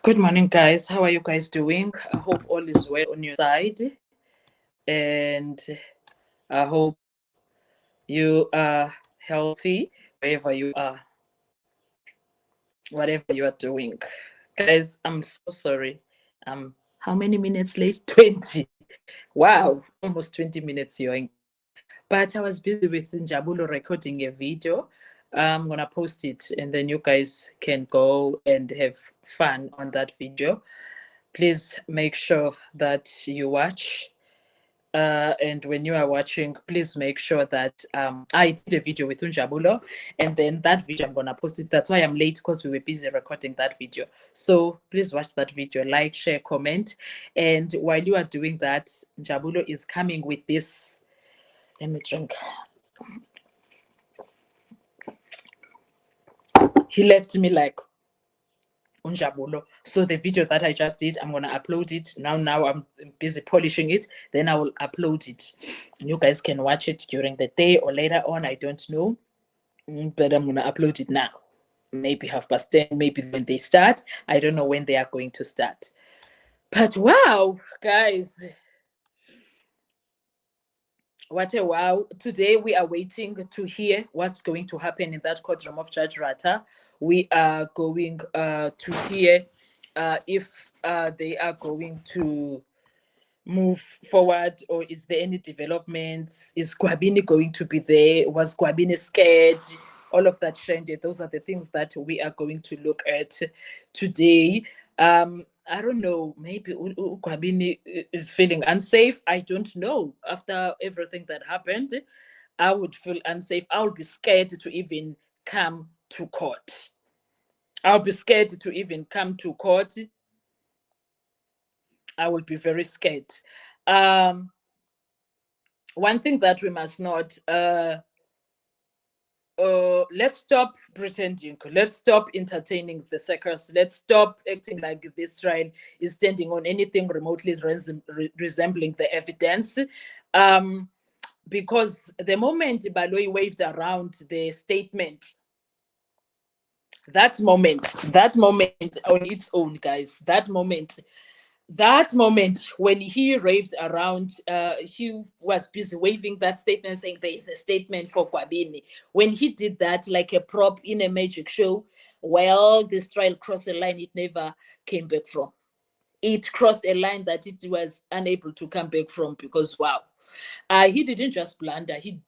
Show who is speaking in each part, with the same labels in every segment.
Speaker 1: Good morning, guys. How are you guys doing? I hope all is well on your side, and I hope you are healthy wherever you are, whatever you are doing. Guys, I'm so sorry. How many minutes late? 20. Wow, almost 20 minutes here. But I was busy with Njabulo recording a video. I'm gonna post it, and then you guys can go and have fun on that video. Please make sure that you watch. And when you are watching, please make sure that I did a video with Unjabulo, and then that video I'm gonna post it. That's why I'm late, because we were busy recording that video. So please watch that video, like, share, comment, and while you are doing that, Njabulo is coming with this. Let me drink. He left me like Unjabulo. So the video that I just did, I'm gonna upload it now. I'm busy polishing it, then I will upload it. You guys can watch it during the day or later on, I don't know, but I'm gonna upload it now. Maybe 10:30, maybe when they start. I don't know when they are going to start. But wow, guys, what a wow. Today we are waiting to hear what's going to happen in that courtroom of Judge Rata. We are going to hear if they are going to move forward, or is there any developments? Is Gwabini going to be there? Was Gwabini scared? All of that, Shende. Those are the things that we are going to look at today. I don't know, maybe Gwabini is feeling unsafe. I don't know. After everything that happened, I would feel unsafe. I would be scared to even come to court. I'll be scared to even come to court. I will be very scared. One thing that we must not let's stop pretending. Let's stop entertaining the circus. Let's stop acting like this trial is standing on anything remotely resembling the evidence. Because the moment Baloyi waved around the statement, that moment on its own, guys, that moment when he raved around, he was busy waving that statement, saying there is a statement for Gwabini. When he did that like a prop in a magic show, well, this trial crossed a line it never came back from. It crossed a line that it was unable to come back from, because wow. He didn't just blunder, he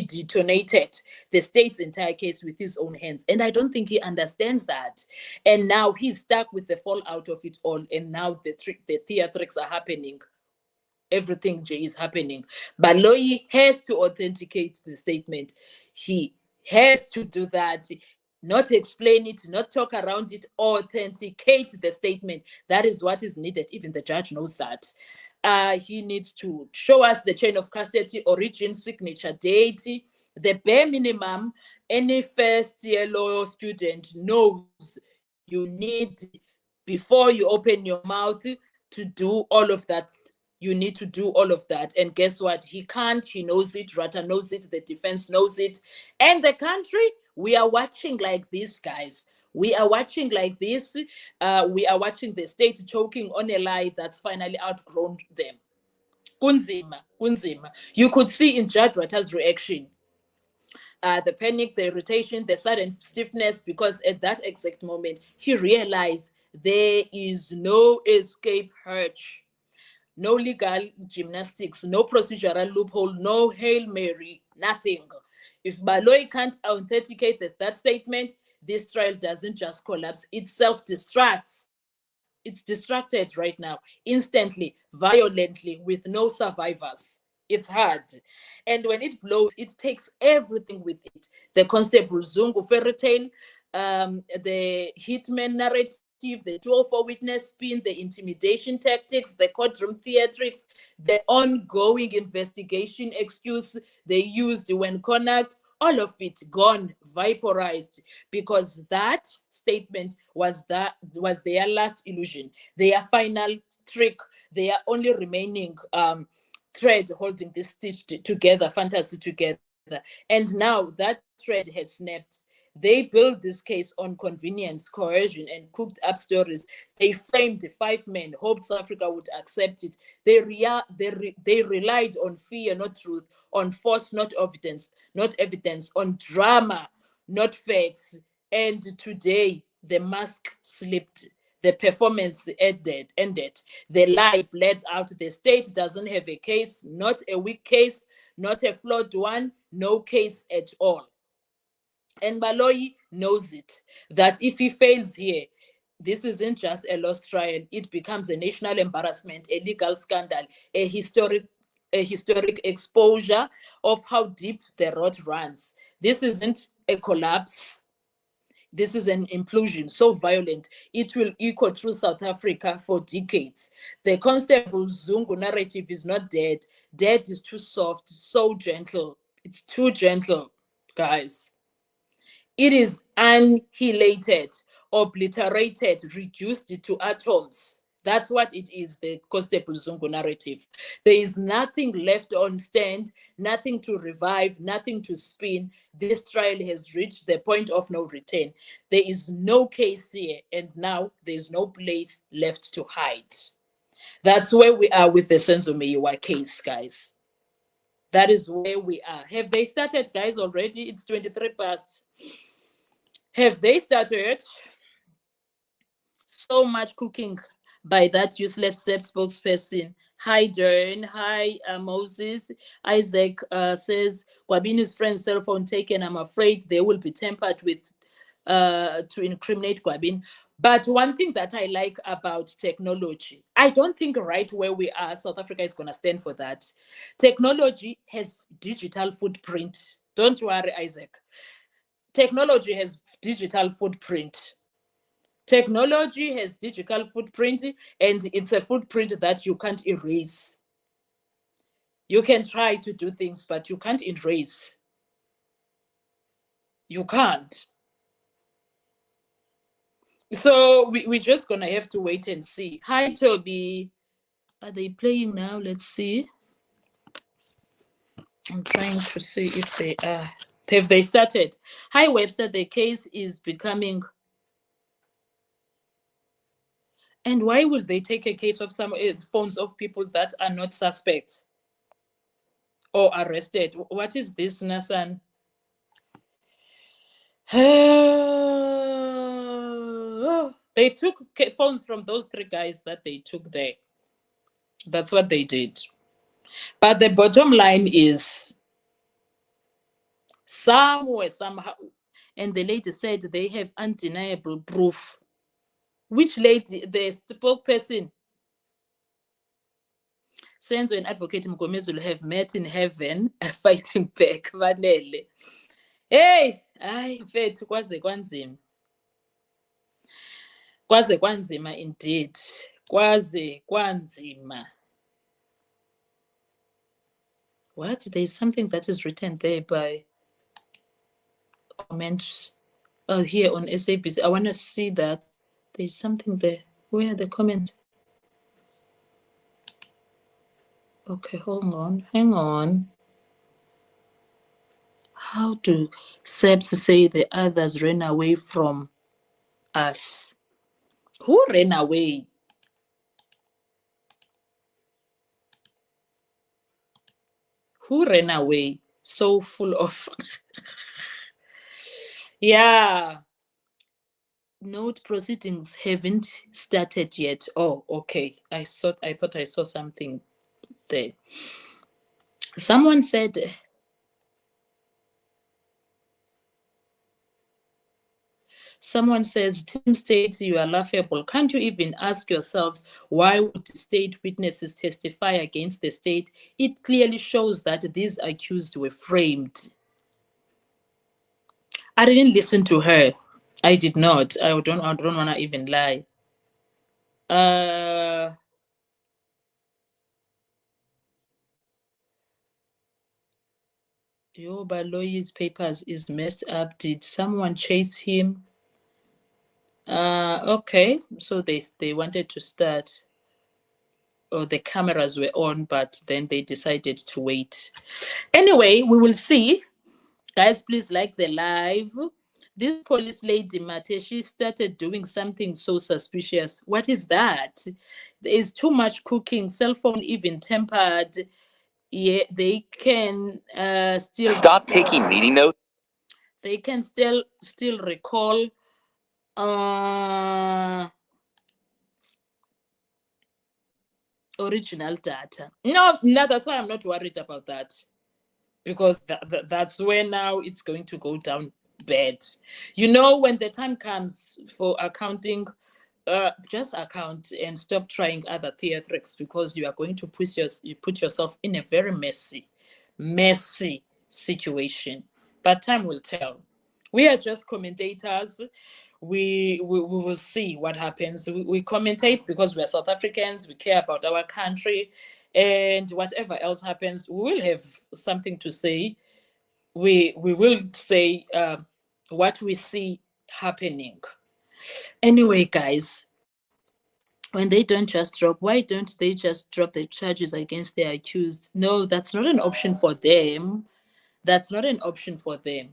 Speaker 1: detonated the state's entire case with his own hands. And I don't think he understands that. And now he's stuck with the fallout of it all. And now the theatrics are happening. Everything, Jay, is happening. Baloyi has to authenticate the statement. He has to do that. Not explain it, not talk around it, authenticate the statement. That is what is needed. Even the judge knows that. He needs to show us the chain of custody, origin, signature, date, the bare minimum. Any first year law student knows you need, before you open your mouth, to do all of that. You need to do all of that. And guess what? He can't. He knows it. Rata knows it. The defense knows it. And the country, we are watching like this, guys. We are watching like this. We are watching the state choking on a lie that's finally outgrown them. Kunzima, kunzima. You could see in Judge Rata's reaction, the panic, the irritation, the sudden stiffness, because at that exact moment, he realized there is no escape hatch, no legal gymnastics, no procedural loophole, no Hail Mary, nothing. If Baloyi can't authenticate that statement, this trial doesn't just collapse, it self-destructs. It's distracted right now, instantly, violently, with no survivors. It's hard. And when it blows, it takes everything with it. The Constable Zungu fairy tale, the hitman narrative, the 204 witness spin, the intimidation tactics, the courtroom theatrics, the ongoing investigation excuse they used when cornered, all of it gone, vaporized, because that statement was their last illusion, their final trick, their only remaining thread holding this stitched together fantasy together. And now that thread has snapped. They built this case on convenience, coercion, and cooked up stories. They framed 5 men, hoped South Africa would accept it. They relied on fear, not truth, on force, not evidence, on drama, not facts. And today, the mask slipped. The performance ended. The lie bled out. The state doesn't have a case, not a weak case, not a flawed one, no case at all. And Baloyi knows it, that if he fails here, this isn't just a lost trial. It becomes a national embarrassment, a legal scandal, a historic exposure of how deep the rot runs. This isn't a collapse. This is an implosion so violent, it will echo through South Africa for decades. The Constable Zungu narrative is not dead. Dead is too soft, so gentle. It's too gentle, guys. It is annihilated, obliterated, reduced to atoms. That's what it is, the Constable Zungu narrative. There is nothing left on stand, nothing to revive, nothing to spin. This trial has reached the point of no return. There is no case here, and now there is no place left to hide. That's where we are with the Senzo Meyiwa case, guys. That is where we are. Have they started, guys, already? It's 23 past. Have they started? So much cooking by that useless spokesperson. Hi, Dern. Hi, Moses. Isaac says, Kwabini's friend's cell phone taken. I'm afraid they will be tampered with to incriminate Kwabin. But one thing that I like about technology, I don't think right where we are, South Africa is going to stand for that. Technology has digital footprint. Don't worry, Isaac. Technology has digital footprint. Technology has digital footprint, and it's a footprint that you can't erase. You can try to do things, but you can't erase. You can't. So we're just going to have to wait and see. Hi, Toby. Are they playing now? Let's see. I'm trying to see if they are. Have they started? Hi, Webster. The case is becoming... And why would they take a case of some phones of people that are not suspects or arrested? What is this, Nasan? They took phones from those 3 guys that they took there. That's what they did. But the bottom line is, somewhere, somehow, and the lady said they have undeniable proof. Which lady? The spokesperson. Senzo and Advocate Mgomez will have met in heaven fighting back. Vanele. Hey, hayi mfethu kwaze kwanzima. Kwaze kwanzima indeed. Kwaze kwanzima. What? There's something that is written there by comments here on SABC. I want to see that. There's something there. Where are the comments? Okay, hold on. Hang on. How do SABS say the others ran away from us? Who ran away? Who ran away? So full of... Yeah. Note proceedings haven't started yet. Oh, okay. I thought I saw something there. Someone said... Someone says, Team States, you are laughable. Can't you even ask yourselves, why would state witnesses testify against the state? It clearly shows that these accused were framed. I didn't listen to her. I did not. I don't want to even lie. Baloyi's papers is messed up. Did someone chase him? Okay, so they wanted to start, or the cameras were on, but then they decided to wait. Anyway, we will see. Guys, please like the live. This police lady, Mate, she started doing something so suspicious. What is that? There is too much cooking, cell phone even tempered. Yeah, they can still
Speaker 2: Stop taking meeting notes.
Speaker 1: They can still recall uh original data. No, that's why I'm not worried about that, because that's where now it's going to go down bad. When the time comes for accounting, just account and stop trying other theatrics, because you are going to you put yourself in a very messy situation. But time will tell. We are just commentators. We will see what happens. We commentate because we're South Africans. We care about our country, and whatever else happens, we will have something to say. We will say what we see happening. Anyway, guys, when they don't just drop, why don't they just drop the charges against the accused? No, that's not an option for them. That's not an option for them.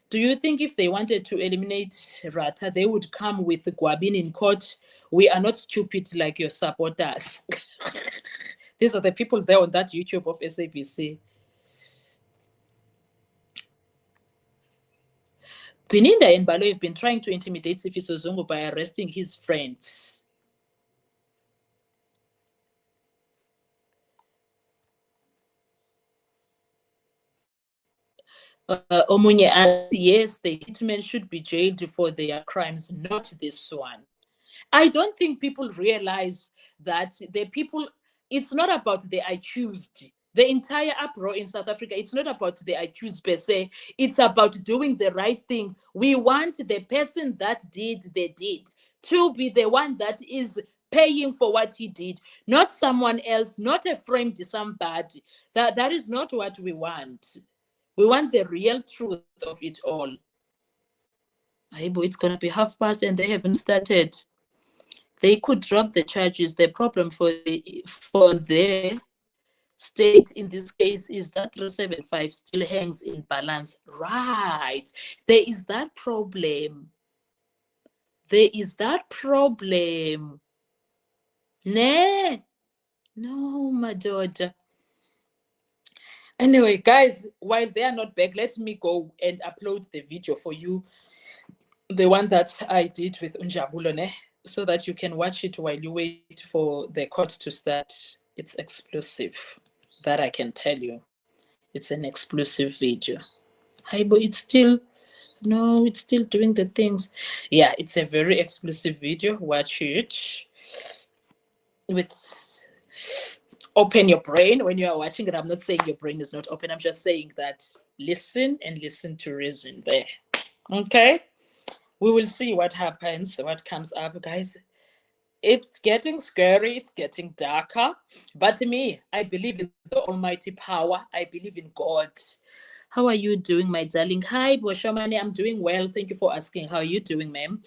Speaker 1: Do you think if they wanted to eliminate Rata, they would come with Guabin in court? We are not stupid like your supporters. These are the people there on that YouTube of SABC. Gwininda and Balo have been trying to intimidate Sifiso Zungu by arresting his friends. Omunye asked, yes, the hitmen should be jailed for their crimes, not this one. I don't think people realize that it's not about the accused. The entire uproar in South Africa, it's not about the accused per se. It's about doing the right thing. We want the person that did the deed to be the one that is paying for what he did, not someone else, not a framed somebody. That is not what we want. We want the real truth of it all. It's going to be past and they haven't started. They could drop the charges. The problem for the state in this case is that 375 still hangs in balance. Right. There is that problem. Nah. No, my daughter. Anyway, guys, while they are not back, let me go and upload the video for you. The one that I did with Unjabulo, so that you can watch it while you wait for the court to start. It's explosive. That I can tell you. It's an explosive video. Hi, but it's still doing the things. Yeah, it's a very explosive video. Watch it with open your brain when you are watching it. I'm not saying your brain is not open. I'm just saying that listen to reason there. Okay? We will see what happens, what comes up, guys. It's getting scary. It's getting darker. But to me, I believe in the almighty power. I believe in God. How are you doing, my darling? Hi, Boshamani. I'm doing well. Thank you for asking. How are you doing, ma'am?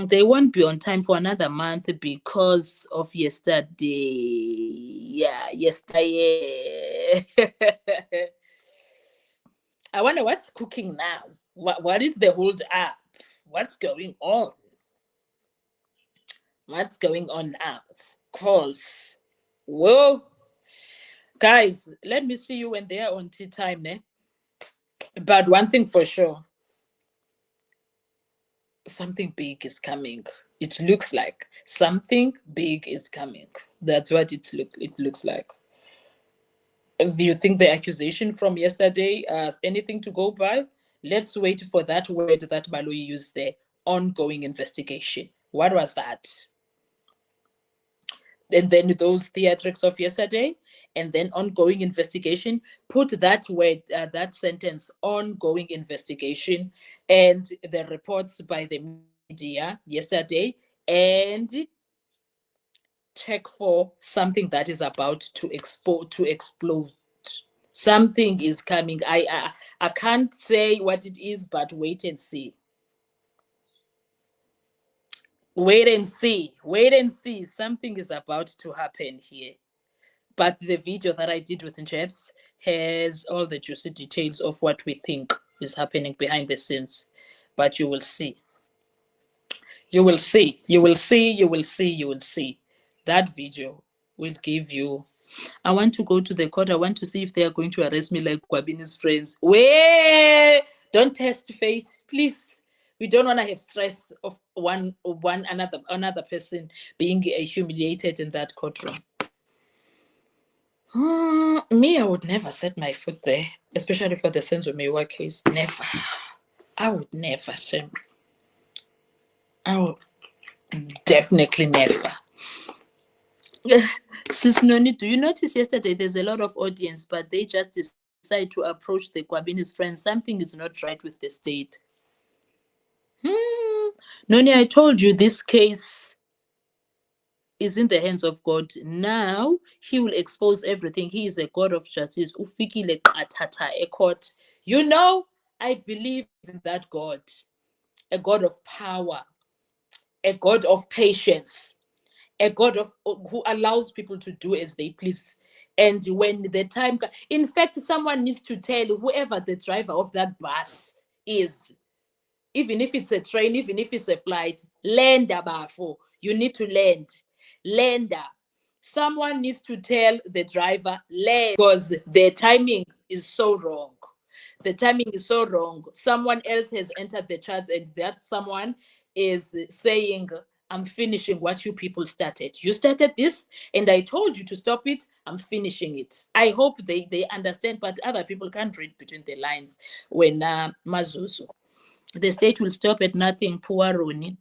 Speaker 1: They won't be on time for another month because of yesterday. Yeah, yesterday. I wonder what's cooking now. What is the hold up? What's going on? What's going on now? Calls. Whoa. Guys, let me see you when they are on tea time, ne? But one thing for sure, something big is coming. It looks like something big is coming. That's what it looks like. Do you think the accusation from yesterday has anything to go by? Let's wait for that word that Malui used there. Ongoing investigation. What was that? And then those theatrics of yesterday, and then ongoing investigation. Put that word, that sentence, ongoing investigation, and the reports by the media yesterday, and check for something that is about to explode. Something is coming. I can't say what it is, but wait and see. Wait and see. Something is about to happen here. But the video that I did with Jeffs has all the juicy details of what we think is happening behind the scenes. but you will see. You will see. You will see. You will see. You will see. That video will give you. I want to go to the court. I want to see if they are going to arrest me like Kwabini's friends. Wait, don't test fate, please. We don't want to have stress of one another person being humiliated in that courtroom. Me, I would never set my foot there, especially for the Senzo Meyiwa case. Never. I would never, Shem. I would definitely never. Sis Noni, do you notice yesterday there's a lot of audience, but they just decide to approach the Kwabini's friends? Something is not right with the state. Noni, I told you this case is in the hands of God. Now he will expose everything. He is a God of justice. Ufikile qathatha court. You know, I believe in that God, a God of power, a God of patience, a God of who allows people to do as they please. And when the time, in fact, someone needs to tell whoever the driver of that bus is, even if it's a train, even if it's a flight, land abafo. You need to land. Lander. Someone needs to tell the driver land because the timing is so wrong. The timing is so wrong. Someone else has entered the charts, and that someone is saying, I'm finishing what you people started. You started this, and I told you to stop it. I'm finishing it. I hope they understand, but other people can't read between the lines when Mazuzu. The state will stop at nothing. Poor Rooney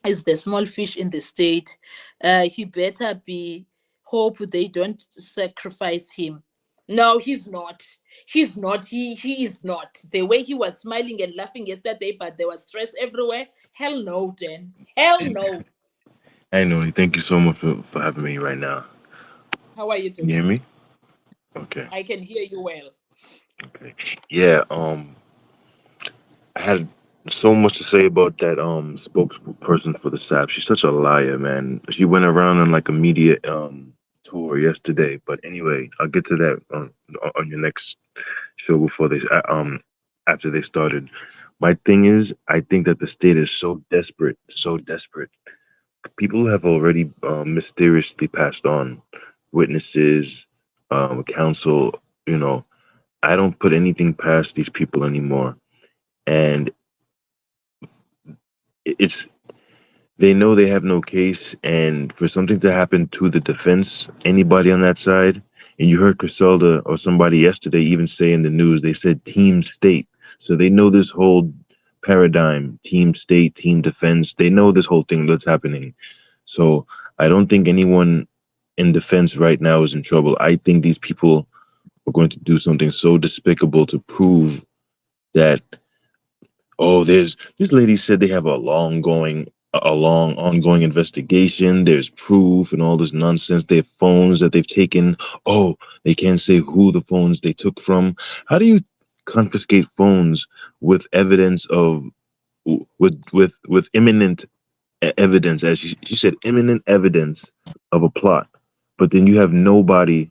Speaker 1: is the small fish in the state. He better be hope they don't sacrifice him. No, he's not. He's not. He is not. The way he was smiling and laughing yesterday, but there was stress everywhere. Hell no, Dan. Hell no.
Speaker 2: Hey, Noni, thank you so much for having me right now.
Speaker 1: How are you
Speaker 2: Can you hear
Speaker 1: doing?
Speaker 2: me? Okay.
Speaker 1: I can hear you well.
Speaker 2: Okay. Yeah. I had so much to say about that spokesperson for the SAP. She's such a liar, man. She went around on like a media tour yesterday. But anyway, I'll get to that on your next show before they after they started. My thing is, I think that the state is so desperate, so desperate. People have already mysteriously passed on witnesses, counsel. You know, I don't put anything past these people anymore, and it's they know they have no case, and for something to happen to the defense, anybody on that side, and you heard Griselda or somebody yesterday even say in the news, they said team state, so they know this whole paradigm, team state, team defense. They know this whole thing that's happening. So I don't think anyone in defense right now is in trouble. I think these people are going to do something so despicable to prove that there's this lady said they have a long ongoing investigation. There's proof and all this nonsense. They have phones that they've taken. Oh, they can't say who the phones they took from. How do you confiscate phones with evidence of with imminent evidence, as she said, imminent evidence of a plot, but then you have nobody,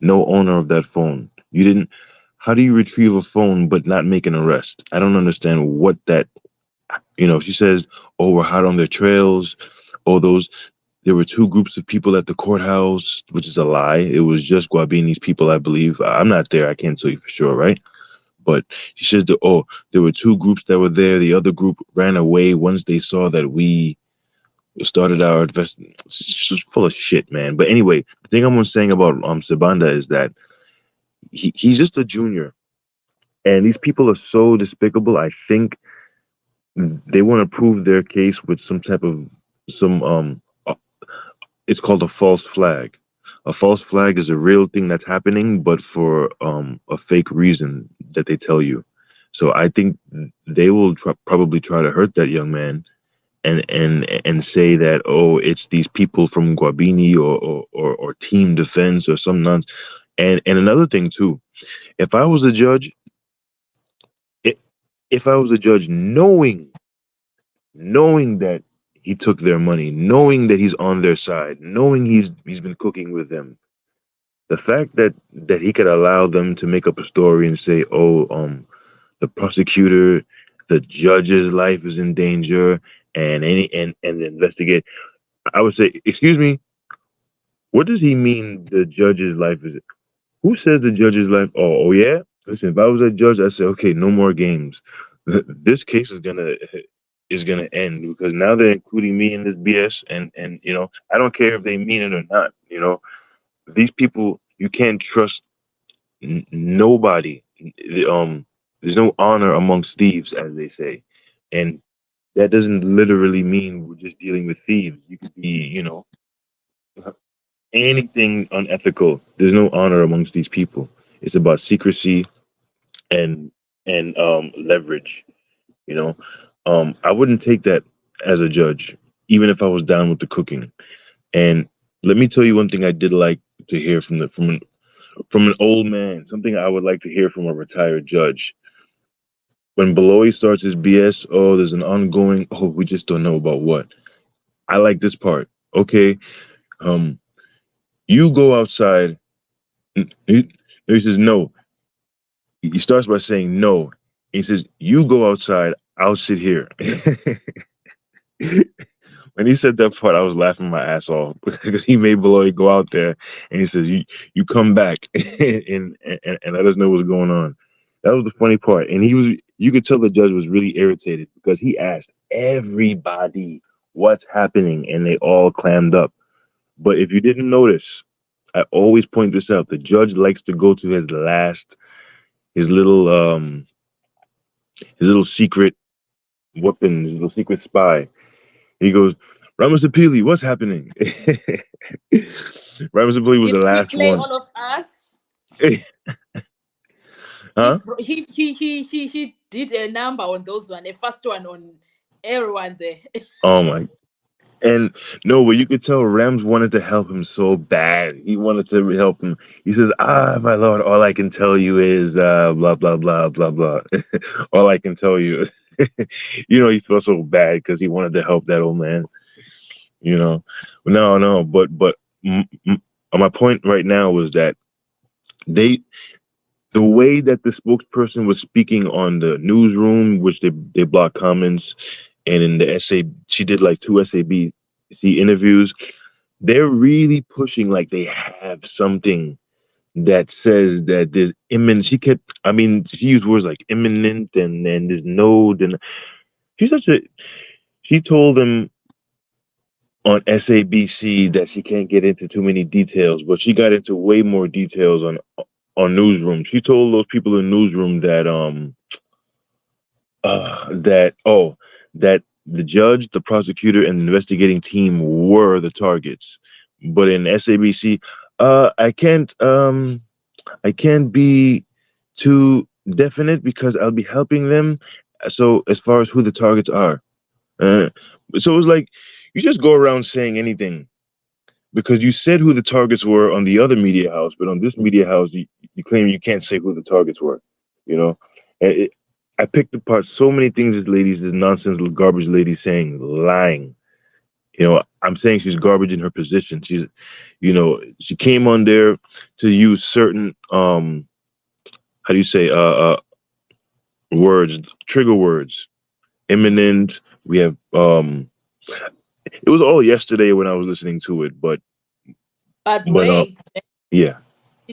Speaker 2: no owner of that phone. You didn't. How do you retrieve a phone but not make an arrest? I don't understand what that. She says, "Oh, we're hot on their trails." Oh, those. There were two groups of people at the courthouse, which is a lie. It was just Guabini's people, I believe. I'm not there. I can't tell you for sure, right? But she says that there were two groups that were there. The other group ran away once they saw that we started our investment. It's just full of shit, man. But anyway, the thing I'm saying about Sabanda is that he's just a junior, and these people are so despicable. I think they want to prove their case with some type of some uh, it's called a false flag. A false flag is a real thing that's happening, but for a fake reason that they tell you. So I think they will probably try to hurt that young man and say that, oh, it's these people from Guabini or team defense or some nonsense. And another thing too, if I was a judge, i- if I was a judge, knowing that he took their money, knowing that he's on their side, knowing he's been cooking with them, the fact that he could allow them to make up a story and say, oh, the prosecutor the judge's life is in danger, and the investigate. I would say, excuse me, what does he mean? The judge's life is. Who says the judge's life? Oh, yeah. Listen, if I was a judge, I'd say, okay, no more games. This case is gonna end because now they're including me in this BS, and I don't care if they mean it or not. These people, you can't trust nobody. There's no honor amongst thieves, as they say, and that doesn't literally mean we're just dealing with thieves. You could be, anything unethical. There's no honor amongst these people. It's about secrecy and leverage. You know, I wouldn't take that as a judge, even if I was down with the cooking. And let me tell you one thing I did like to hear from an old man. Something I would like to hear from a retired judge. When Beloy starts his BS, oh, there's an ongoing. Oh, we just don't know about what. I like this part. Okay, um, you go outside. He says no. He starts by saying no. He says, "You go outside. I'll sit here." When he said that part, I was laughing my ass off because he made Beloy go out there, and he says, "You come back and let us know what's going on." That was the funny part, and you could tell the judge was really irritated because he asked everybody what's happening, and they all clammed up. But if you didn't notice, I always point this out: the judge likes to go to his little secret weapon, his little secret spy. He goes, Ramasapili, what's happening? Ramasapili was
Speaker 1: Did
Speaker 2: the
Speaker 1: he
Speaker 2: last
Speaker 1: play
Speaker 2: one.
Speaker 1: all of us?
Speaker 2: Huh?
Speaker 1: He did a number on those one, a first one on everyone there.
Speaker 2: Oh my. And no, but you could tell Rams wanted to help him so bad. He wanted to help him. He says, my lord, all I can tell you is blah, blah, blah, blah, blah. All I can tell you. He felt so bad because he wanted to help that old man. You know, no, no, but my point right now was that they the way that the spokesperson was speaking on the newsroom, which they blocked comments, and in the essay, she did like two SABC interviews. They're really pushing like they have something that says that there's imminent. I mean, she used words like imminent and there's node, and she's such a. She told them on SABC that she can't get into too many details, but she got into way more details on newsroom. She told those people in newsroom that that the judge, the prosecutor, and the investigating team were the targets. But in SABC, I can't be too definite because I'll be helping them. So as far as who the targets are, uh, so it was like you just go around saying anything because you said who the targets were on the other media house, but on this media house, you claim you can't say who the targets were. You know, and I picked apart so many things. This nonsense, little garbage lady saying, lying. I'm saying she's garbage in her position. She came on there to use certain how do you say words, trigger words, imminent. We have it was all yesterday when I was listening to it,
Speaker 1: But
Speaker 2: but
Speaker 1: wait,
Speaker 2: yeah.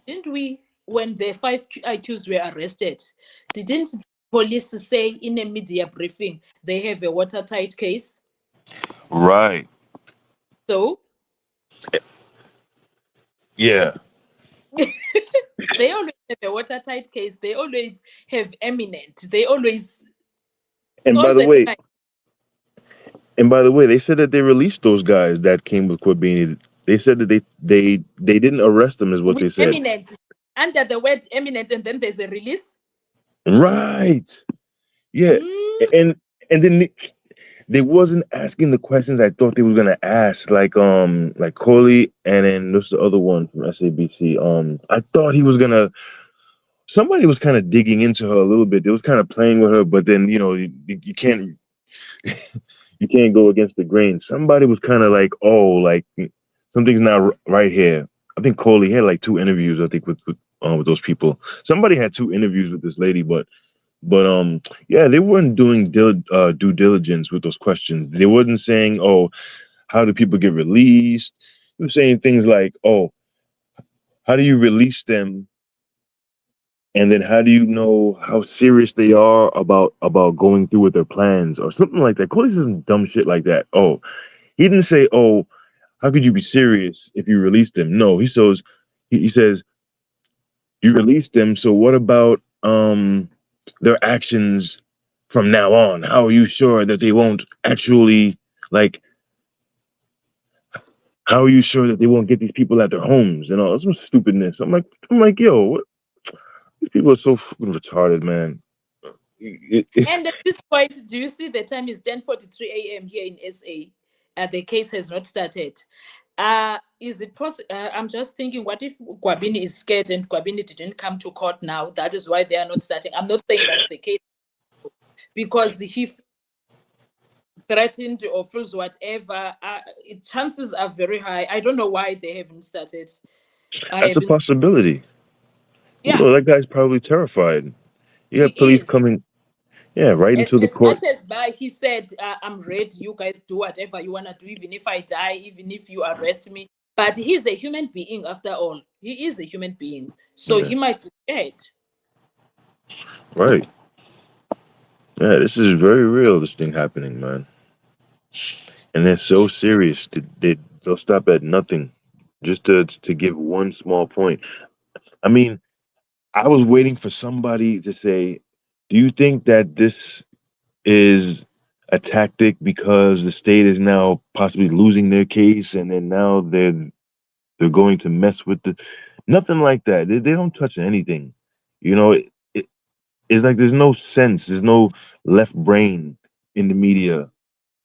Speaker 1: didn't we, when the five accused were arrested, didn't police say in a media briefing they have a watertight case?
Speaker 2: Right.
Speaker 1: So
Speaker 2: Yeah.
Speaker 1: they always have a watertight case. They always have eminent. They always,
Speaker 2: And by
Speaker 1: all
Speaker 2: the
Speaker 1: the
Speaker 2: way,
Speaker 1: time.
Speaker 2: they said that they released those guys that came with Corbini. They said that they didn't arrest them, is what
Speaker 1: With
Speaker 2: they said.
Speaker 1: eminent, under the word eminent, and then there's a release.
Speaker 2: Right. Yeah.
Speaker 1: Mm,
Speaker 2: And then they wasn't asking the questions I thought they was gonna ask, like Coley, and then there's the other one from SABC. I thought he was gonna. Somebody was kind of digging into her a little bit. They was kind of playing with her, but then you can't you can't go against the grain. Somebody was kind of like, oh, like something's not right here. I think Coley had like two interviews. I think with those people. Somebody had two interviews with this lady, but But yeah, they weren't doing due diligence with those questions. They wasn't saying, "Oh, how do people get released?" They were saying things like, "Oh, how do you release them, and then how do you know how serious they are about going through with their plans or something like that?" Cody said some dumb shit like that. Oh, he didn't say, "Oh, how could you be serious if you release them?" No, he says you release them. So what about their actions from now on? How are you sure that they won't actually like? How are you sure that they won't get these people at their homes and all some stupidness? I'm like, yo, what? These people are so fucking retarded, man.
Speaker 1: And at this point, do you see the time is 10:43 a.m. here in SA? The case has not started. Is it possible? I'm just thinking, what if Gwabini is scared and Gwabini didn't come to court now? That is why they are not starting. I'm not saying that's the case because he threatened or feels whatever. Chances are very high. I don't know why they haven't started. I
Speaker 2: That's a
Speaker 1: haven't.
Speaker 2: possibility. Who
Speaker 1: Yeah,
Speaker 2: knows? That guy's probably terrified. You
Speaker 1: he
Speaker 2: got police
Speaker 1: is.
Speaker 2: coming, yeah, right into the
Speaker 1: As much
Speaker 2: court.
Speaker 1: as by he said, I'm ready, you guys do whatever you want to do, even if I die, even if you arrest me. But he's a human being after all. He is a human being. So
Speaker 2: Yeah,
Speaker 1: he might be scared.
Speaker 2: right. Yeah, this is very real. This thing happening, man, and they're so
Speaker 1: Mm.
Speaker 2: serious. They'll stop at nothing just to give one small point. I mean, I was waiting for somebody to say, "Do you think that this is a tactic because the state is now possibly losing their case, and then now they're going to mess with the nothing like that. They don't touch anything. You know, it's like there's no sense, there's no left brain in the media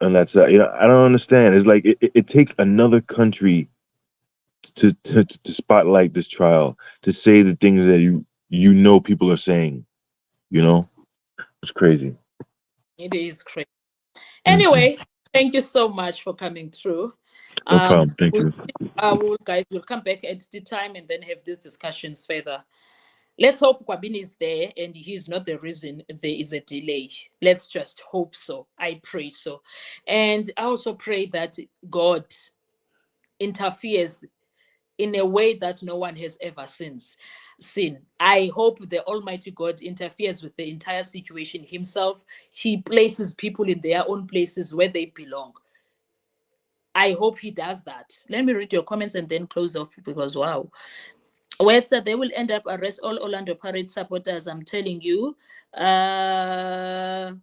Speaker 2: on that side. You know, I don't understand. It's like it takes another country to spotlight this trial, to say the things that you know people are saying. You know, it's crazy.
Speaker 1: It is crazy.
Speaker 2: Hmm.
Speaker 1: Anyway, thank you so much for coming through.
Speaker 2: No problem. Thank
Speaker 1: We'll,
Speaker 2: you.
Speaker 1: guys will come back at the time and then have these discussions further. Let's hope Kwabini is there and he's not the reason there is a delay. Let's just hope so. I pray so. And I also pray that God interferes in a way that no one has ever seen. I hope the Almighty God interferes with the entire situation himself. He places people in their own places where they belong. I hope he does that. Let me read your comments and then close off because wow. Webster, they will end up arrest all Orlando Pirates supporters. I'm telling you. Amunye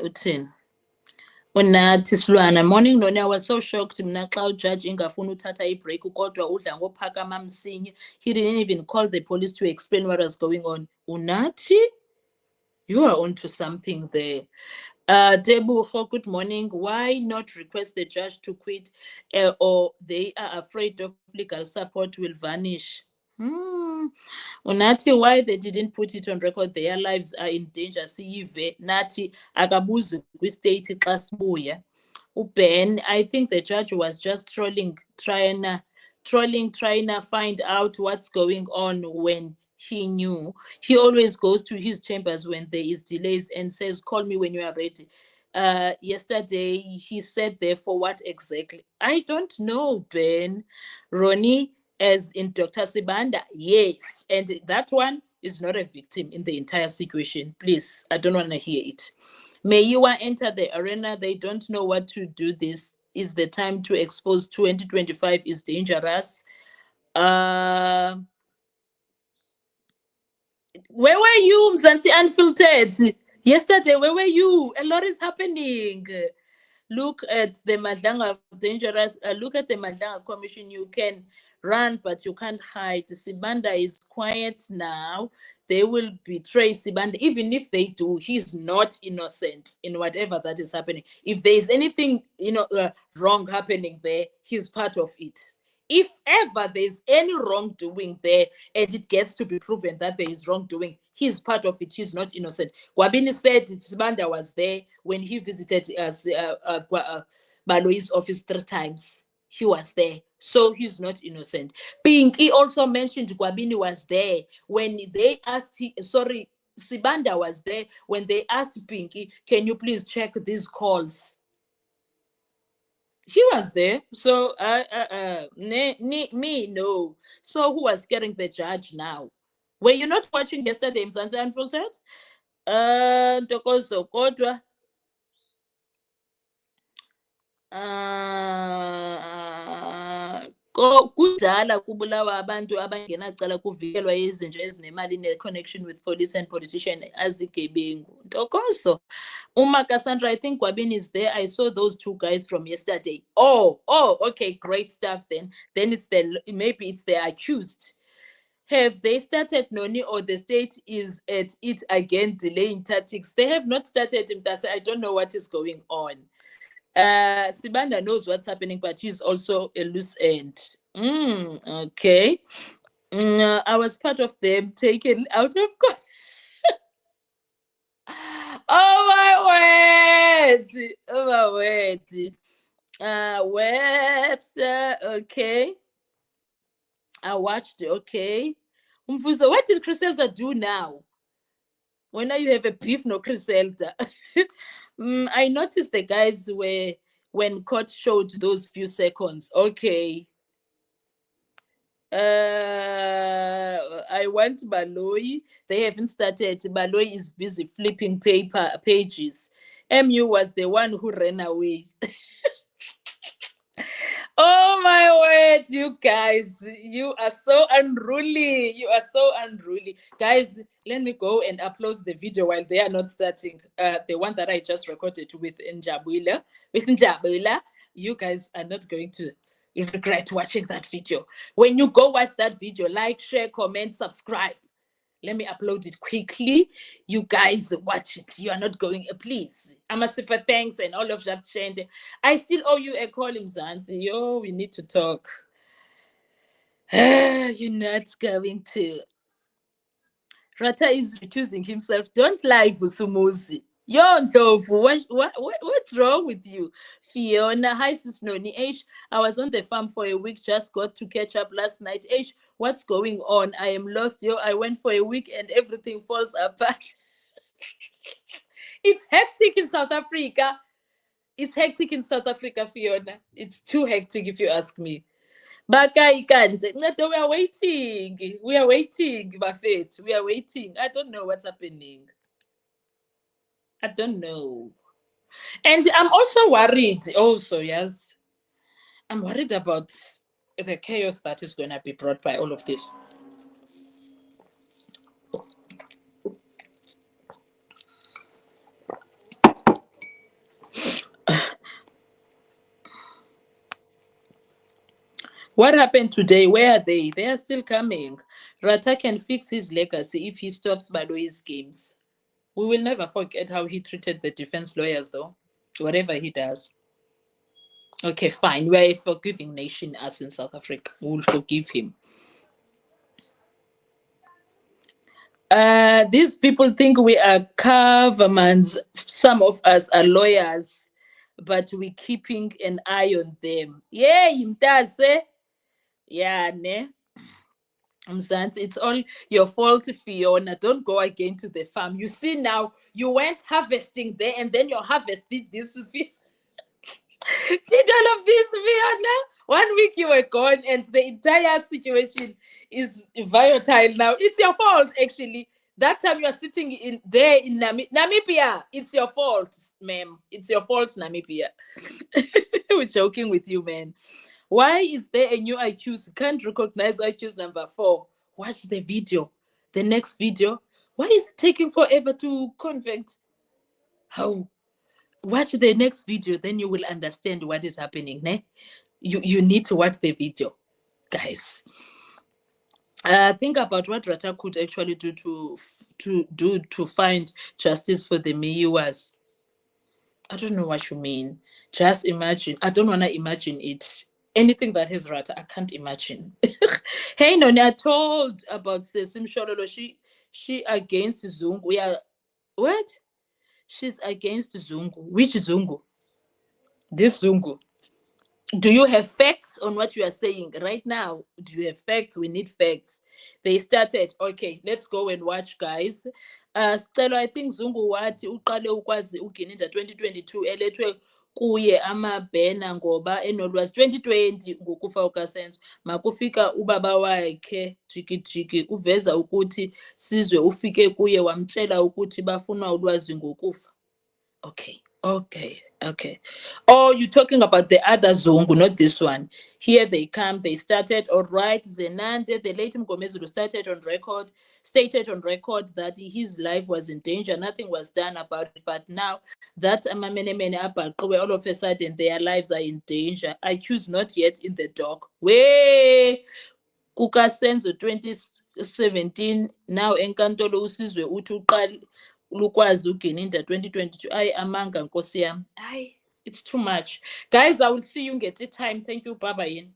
Speaker 1: uthini? Unathi Silwana, morning Noni, I was so shocked mna xa ujudge ingafuni uthatha ibreak kodwa udla ngophakama msinya. He didn't even call the police to explain what was going on. Unathi? You are onto something there. Debucho, good morning. Why not request the judge to quit or they are afraid of legal support will vanish? Hmm. Unathi, why they didn't put it on record, their lives are in danger. Siyive, Nati, akabuzi kwi-state xa sibuya. Ben, I think the judge was just trying to find out what's going on when he knew. He always goes to his chambers when there is delays and says, "Call me when you are ready." Yesterday he said there for what exactly? I don't know, Ben. Ronnie, as in Dr. Sibanda, yes, and that one is not a victim in the entire situation. Please, I don't want to hear it. Meyiwa enter the arena. They don't know what to do. This is the time to expose 2025 is dangerous. Uh, where were you, Mzansi Unfiltered? Yesterday, where were you? A lot is happening. Look at the Madlanga dangerous. Look at the Madlanga Commission. You can run, but you can't hide. Sibanda is quiet now. They will betray Sibanda. Even if they do, he's not innocent in whatever that is happening. If there is anything, wrong happening there, he's part of it. If ever there's any wrongdoing there and it gets to be proven that there is wrongdoing, he's part of it. He's not innocent. Gwabini said Sibanda was there when he visited Baloyi's office 3 times. He was there, so he's not innocent. Pinky also mentioned Gwabini was there when they asked. Sorry, Sibanda was there when they asked Pinky, "Can you please check these calls?" He was there, so me no. So who was scaring the judge now? Were you not watching yesterday, Mzansi Unfiltered? Ntokozo kodwa kudala kubulawa abantu abangenacala kuvikelwa izinto ezinemali ne-connection with police and politician azigebengu. Ntokozo. Cassandra, I think Gwabin is there. I saw those two guys from yesterday. Oh, okay, great stuff then. Then maybe it's the accused. Have they started Noni or the state is at it again, delaying tactics? They have not started, Mtase. I don't know what is going on. Sibanda knows what's happening, but he's also a loose end. Okay. I was part of them taken out of court. Oh my word! Oh my word! Webster. Okay. I watched. Okay. Umfuso, what did Criselda do now? When you have a beef, no Criselda. I noticed the guys were when court showed those few seconds. Okay. I want Baloyi. They haven't started. Baloyi is busy flipping pages. MU was the one who ran away. Oh my word, you guys. You are so unruly. You are so unruly. Guys, let me go and upload the video while they are not starting. The one that I just recorded with Njabula. With Njabula. You guys are not going to regret watching that video. When you go watch that video, like, share, comment, subscribe. Let me upload it quickly. You guys watch it. You are not going, please. I'm a super thanks and all of that. I still owe you a call, Mzansi. Yo, we need to talk. You're not going to. Rata is recusing himself. Don't lie, Vusumuzi. Yo, Ndovu, what's wrong with you? Fiona, hi, sis Noni. I was on the farm for a week, just got to catch up last night. What's going on? I am lost. Yo, I went for a week and everything falls apart. It's hectic in South Africa. It's hectic in South Africa, Fiona. It's too hectic if you ask me. Baka ikante. We are waiting. We are waiting, Buffett. We are waiting. I don't know what's happening. I don't know. And I'm also worried also, yes. I'm worried about the chaos that is going to be brought by all of this. What happened today? Where are they? They are still coming. Rata can fix his legacy if he stops Baloyi's games. We will never forget how he treated the defense lawyers, though, whatever he does. Okay, fine. We're a forgiving nation, us in South Africa. We'll forgive him. These people think we are governments. Some of us are lawyers, but we're keeping an eye on them. Yeah, Imtase. Yeah, ne? It's all your fault, Fiona. Don't go again to the farm. You see now, you went harvesting there and then you're harvesting this. Did all of this, Fiona? 1 week you were gone and the entire situation is volatile now. It's your fault, actually. That time you're sitting in Namibia. It's your fault, ma'am. It's your fault, Namibia. We're joking with you, man. Why is there a new accused? Can't recognize accused number 4. Watch the video. The next video. Why is it taking forever to convict? How? Watch the next video, then you will understand what is happening. Ne? You need to watch the video, guys. Think about what Rata could actually do to find justice for the Meyiwas. I don't know what you mean. Just imagine. I don't want to imagine it. Anything that has Rata, I can't imagine. Hey, Noni, I told about Sesim Shololo. She against Zungu. We are what? She's against Zungu. Which Zungu? This Zungu. Do you have facts on what you are saying right now? Do you have facts? We need facts. They started, okay, let's go and watch, guys. Stella, I think Zungu wathi uqale ukwazi uGininda 2022 elethwe kuye amabhena ngoba enolwazi 2020 ngokufa kukaSenzo. Makufika ubaba wakhe jikijiki uveza ukuthi Sizwe ufike kuye wamtshela ukuthi bafuna ulwazi ngokufa. Okay. Oh, you're talking about the other Zongo, not this one. Here they come. They started. All right. Zenande, the late Mgomezulu stated on record that his life was in danger. Nothing was done about it. But now that Amamenemene Abaqowe, all of a sudden their lives are in danger. I choose not yet in the dock. Way kukaSenzo 2017. Now enkantolo uSizwe uthi uqala lukwazi uGininda 2022. Ay amanga nkosi yami. Ay, it's too much. Guys, I will see you at the time. Thank you. Bye bye.